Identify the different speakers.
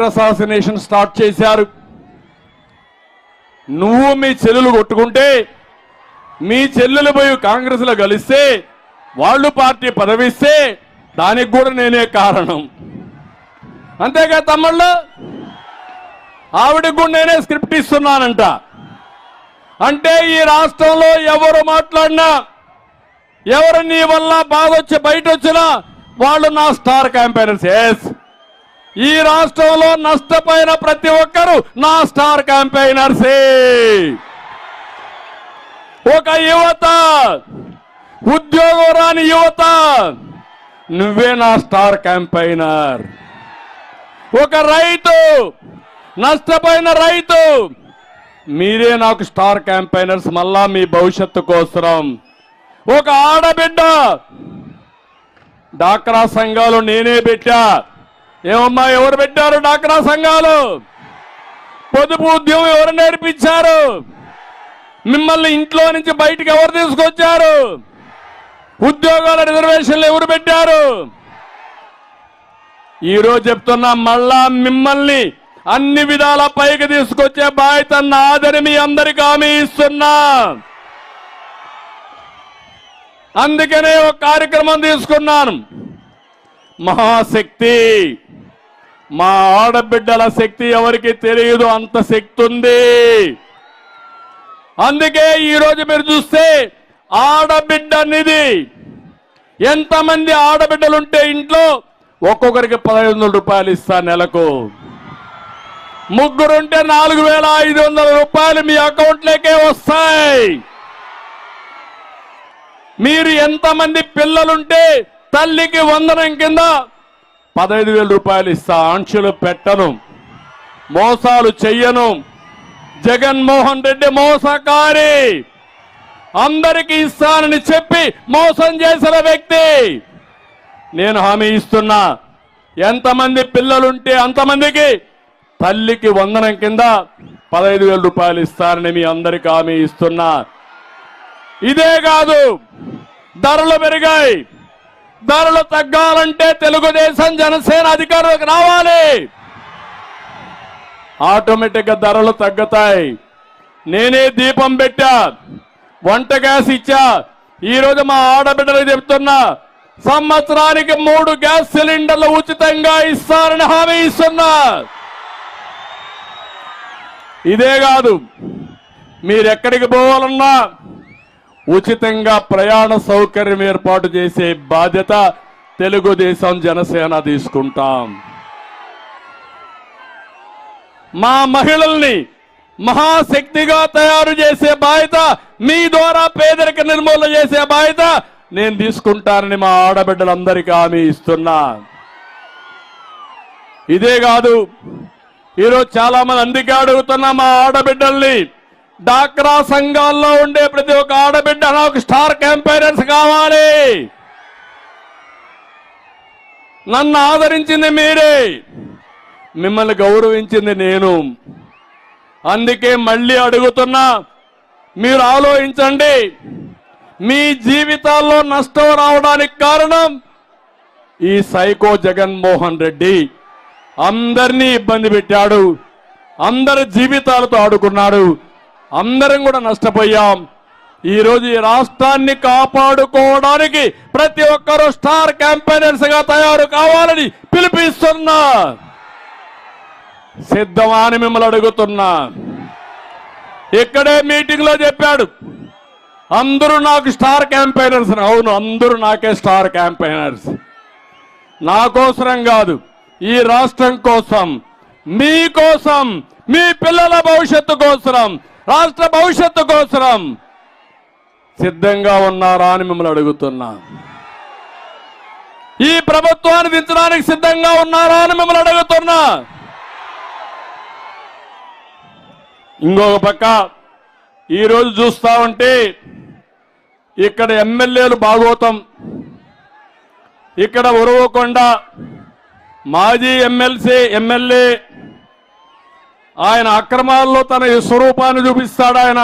Speaker 1: Assassination start చేశారు. నువ్వు మీ చెల్లెలు కొట్టుకుంటే మీ చెల్లెలు పోయి కాంగ్రెస్ లో కలిస్తే వాళ్ళు పార్టీ పదవిస్తే దానికి కూడా నేనే కారణం. అంతేగా తమ్ముళ్ళు, ఆవిడకు కూడా నేనే స్క్రిప్ట్ ఇస్తున్నానంట. అంటే ఈ రాష్ట్రంలో ఎవరు మాట్లాడినా, ఎవరు నీ వల్ల బాధ వచ్చి బయట వచ్చినా వాళ్ళు నా స్టార్ క్యాంపెయినర్స్. ఎస్, ఈ రాష్ట్రంలో నష్టపోయిన ప్రతి ఒక్కరు నా స్టార్ క్యాంపెయినర్సే. ఒక యువత, ఉద్యోగం రాని యువత, నువ్వే నా స్టార్ క్యాంపెయినర్. ఒక రైతు, నష్టపోయిన రైతు, మీరే నాకు స్టార్ క్యాంపెయినర్స్ మళ్ళా మీ భవిష్యత్తు కోసం. ఒక ఆడబిడ్డ, డాక్రా సంఘాలు నేనే పెట్టా. ఏమమ్మా, ఎవరు పెట్టారు డాక్రా సంఘాలు? పొదుపు ఉద్యమం ఎవరు నేర్పించారు? మిమ్మల్ని ఇంట్లో నుంచి బయటికి ఎవరు తీసుకొచ్చారు? ఉద్యోగాల రిజర్వేషన్లు ఎవరు పెట్టారు? ఈరోజు చెప్తున్నా, మళ్ళా మిమ్మల్ని అన్ని విధాల పైకి తీసుకొచ్చే బాధ్యత నాదని మీ అందరికీ హామీ ఇస్తున్నా. అందుకనే ఒక కార్యక్రమం తీసుకున్నాను. మహాశక్తి, మా ఆడబిడ్డల శక్తి ఎవరికి తెలియదు, అంత శక్తి ఉంది. అందుకే ఈరోజు మీరు చూస్తే ఆడబిడ్డ నిధి, ఎంతమంది ఆడబిడ్డలుంటే ఇంట్లో ఒక్కొక్కరికి 1500 రూపాయలు ఇస్తా నెలకు. ముగ్గురుంటే 4500 రూపాయలు మీ అకౌంట్లోకే వస్తాయి. మీరు ఎంతమంది పిల్లలుంటే తల్లికి వందనం కింద 15,000 రూపాయలు ఇస్తా. ఆంక్షలు పెట్టను, మోసాలు చెయ్యను. జగన్మోహన్ రెడ్డి మోసకారి, అందరికీ ఇస్తానని చెప్పి మోసం చేసిన వ్యక్తి. నేను హామీ ఇస్తున్నా, ఎంతమంది పిల్లలుంటే అంతమందికి తల్లికి వందనం కింద 15,000 రూపాయలు ఇస్తానని మీ అందరికీ హామీ ఇస్తున్నా. ఇదే కాదు, ధరలు పెరిగాయి. ధరలు తగ్గాలంటే తెలుగుదేశం జనసేన అధికారులకు రావాలి. ఆటోమేటిక్ గా ధరలు తగ్గుతాయి. నేనే దీపం పెట్టా, వంట గ్యాస్ ఇచ్చా. ఈరోజు మా ఆడబిడ్డలు చెప్తున్నా, సంవత్సరానికి 3 గ్యాస్ సిలిండర్లు ఉచితంగా ఇస్తారని హామీ ఇస్తున్నా. ఇదే కాదు, మీరెక్కడికి పోవాలన్నా ఉచితంగా ప్రయాణ సౌకర్యం ఏర్పాటు చేసే బాధ్యత తెలుగుదేశం జనసేన తీసుకుంటాం. మా మహిళల్ని మహాశక్తిగా తయారు చేసే బాధ్యత, మీ ద్వారా పేదరిక నిర్మూలన చేసే బాధ్యత నేను తీసుకుంటానని మా ఆడబిడ్డలందరికీ హామీ ఇస్తున్నా. ఇదే కాదు, ఈరోజు చాలా మంది అందుకే అడుగుతున్నా, మా ఆడబిడ్డల్ని డాక్రా సంఘాల్లో ఉండే ప్రతి ఒక్క ఆడబిడ్డ నాకు స్టార్ క్యాంపెయినర్స్ కావాలి. నన్ను ఆదరించింది మీరే, మిమ్మల్ని గౌరవించింది నేను. అందుకే మళ్ళీ అడుగుతున్నా, మీరు ఆలోచించండి. మీ జీవితాల్లో నష్టం రావడానికి కారణం ఈ సైకో జగన్మోహన్ రెడ్డి. అందరినీ ఇబ్బంది పెట్టాడు, అందరి జీవితాలతో ఆడుకున్నాడు, అందరం కూడా నష్టపోయాం. ఈరోజు ఈ రాష్ట్రాన్ని కాపాడుకోవడానికి ప్రతి ఒక్కరూ స్టార్ క్యాంపెయినర్స్ గా తయారు కావాలని పిలిపిస్తున్నా. సిద్ధమా అని మిమ్మల్ని అడుగుతున్నా. ఇక్కడే మీటింగ్ లో చెప్పాడు, అందరూ నాకు స్టార్ క్యాంపెయినర్స్. అవును, అందరూ నాకే స్టార్ క్యాంపెయినర్స్. నా కోసరం కాదు, ఈ రాష్ట్రం కోసం, మీ కోసం, మీ పిల్లల భవిష్యత్తు కోసం, రాష్ట్ర భవిష్యత్తు కోసం సిద్ధంగా ఉన్నారా అని మిమ్మల్ని అడుగుతున్నా. ఈ ప్రభుత్వాన్ని దించడానికి సిద్ధంగా ఉన్నారా అని మిమ్మల్ని అడుగుతున్నా. ఇంకొక పక్క ఈరోజు చూస్తా ఉంటే ఇక్కడ ఎమ్మెల్యేలు భాగోతం, ఇక్కడ ఉరవకొండ మాజీ ఎమ్మెల్యే ఆయన అక్రమాల్లో తన స్వరూపాన్ని చూపిస్తాడు. ఆయన